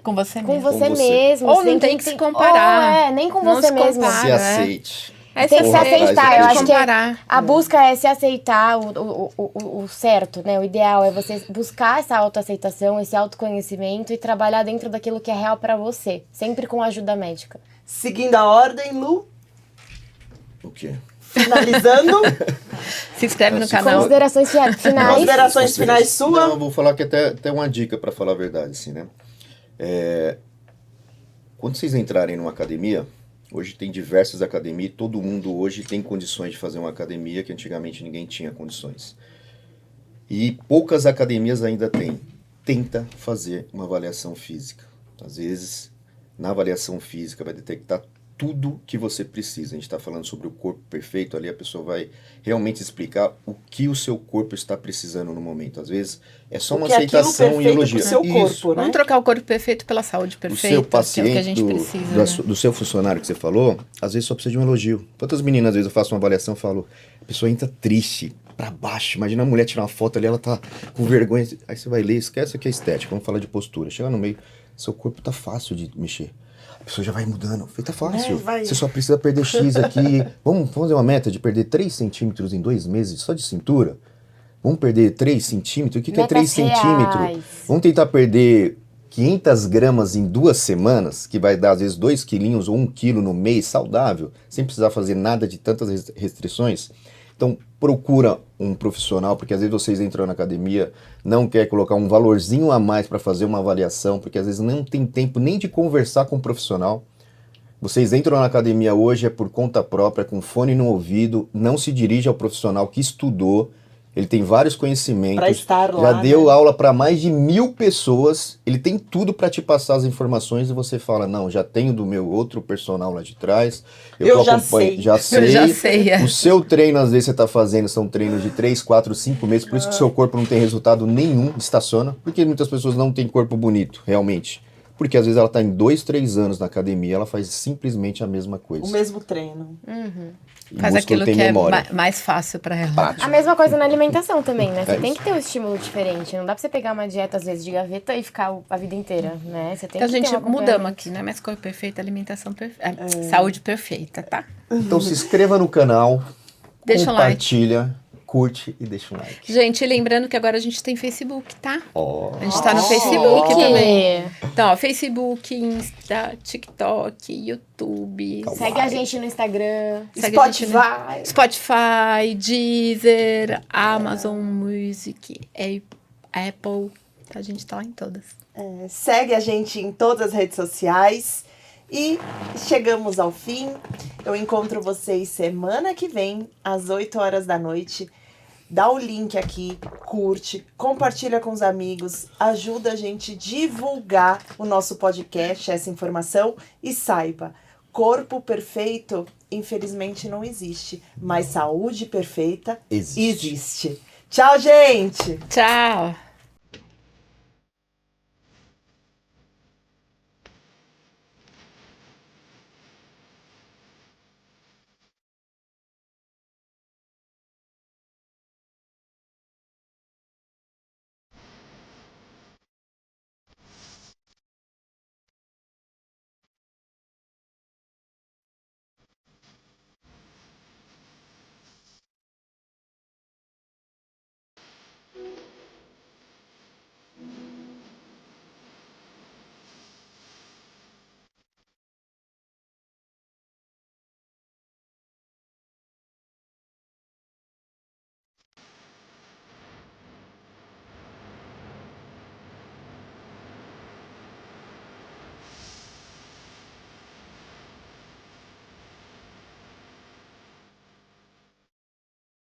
com você com mesmo. você Com você. mesmo. Ou você não tem que se comparar. Ou nem com Não você se mesmo. compara. Se aceite. Tem que se Porra, aceitar. traz Eu aqui. acho que Comparar. a busca é se aceitar o certo, né? O ideal é você buscar essa autoaceitação, esse autoconhecimento e trabalhar dentro daquilo que é real pra você. Sempre com ajuda médica. Seguindo a ordem, Lu, O quê? finalizando. Se inscreve no canal. Considerações finais. Considerações finais sua. Não, eu vou falar que até uma dica pra falar a verdade, assim, né? Quando vocês entrarem numa academia, hoje tem diversas academias, todo mundo hoje tem condições de fazer uma academia que antigamente ninguém tinha condições. E poucas academias ainda têm. Tenta fazer uma avaliação física. Às vezes, na avaliação física vai detectar tudo que você precisa. A gente está falando sobre o corpo perfeito, ali a pessoa vai realmente explicar o que o seu corpo está precisando no momento. Às vezes é só uma Porque aquilo aceitação e perfeito elogio. pro seu Isso. corpo, né? Vamos trocar o corpo perfeito pela saúde O perfeita, seu que é o paciente, que a gente precisa. do seu funcionário que você falou, às vezes só precisa de um elogio. Quantas meninas, às vezes eu faço uma avaliação e falo, a pessoa entra triste, pra baixo. Imagina a mulher tirar uma foto ali, ela tá com vergonha. Aí você vai ler, esquece que é estética, vamos falar de postura. Chega no meio, seu corpo tá fácil de mexer. A pessoa já vai mudando. Eu falei, tá fácil. vai. Você só precisa perder X aqui. Vamos fazer uma meta de perder 3 centímetros em 2 meses só de cintura? Vamos perder 3 centímetros? O que é 3 centímetros? Reais. Vamos tentar perder 500 gramas em 2 semanas, que vai dar às vezes 2 quilinhos ou 1 quilo no mês, saudável, sem precisar fazer nada de tantas restrições. Então procura um profissional, porque às vezes vocês entram na academia, não quer colocar um valorzinho a mais para fazer uma avaliação, porque às vezes não tem tempo nem de conversar com um profissional. Vocês entram na academia hoje é por conta própria, com fone no ouvido, não se dirige ao profissional que estudou, ele tem vários conhecimentos, Pra estar lá, já deu né? aula para mais de 1000 pessoas, ele tem tudo para te passar as informações e você fala, não, já tenho do meu outro personal lá de trás, Eu já acompanho, sei. já sei. Eu já sei, O seu treino, às vezes, você está fazendo, são treinos de 3, 4, 5 meses, por isso que o seu corpo não tem resultado nenhum, estaciona, porque muitas pessoas não têm corpo bonito, realmente. Porque às vezes ela está em 2, 3 anos na academia, ela faz simplesmente a mesma coisa. O mesmo treino. E Faz músculo aquilo tem que memória. é mais fácil pra ela. Prático. A mesma coisa na alimentação também, né? Você É tem isso. que ter um estímulo diferente. Não dá pra você pegar uma dieta, às vezes, de gaveta e ficar a vida inteira, né? Você tem Então a que gente ter um mudamos acompanhamento. aqui, né? Mas corpo perfeito, alimentação perfeita, saúde perfeita, tá? Então se inscreva no canal, Deixa um like. compartilha, curte e deixa um like. Gente, lembrando que agora a gente tem Facebook, tá? Ó. A gente tá no Facebook também. Então, ó, Facebook, Insta, TikTok, YouTube. Segue a gente no Instagram. Segue a gente no Spotify. Spotify, Deezer, Amazon Music, Apple. A gente tá lá em todas. Segue a gente em todas as redes sociais. E chegamos ao fim. Eu encontro vocês semana que vem, às 8 horas da noite. Dá o link aqui, curte, compartilha com os amigos, ajuda a gente a divulgar o nosso podcast, essa informação. E saiba, corpo perfeito, infelizmente, não existe. Mas saúde perfeita Existe. existe. Tchau, gente! Tchau!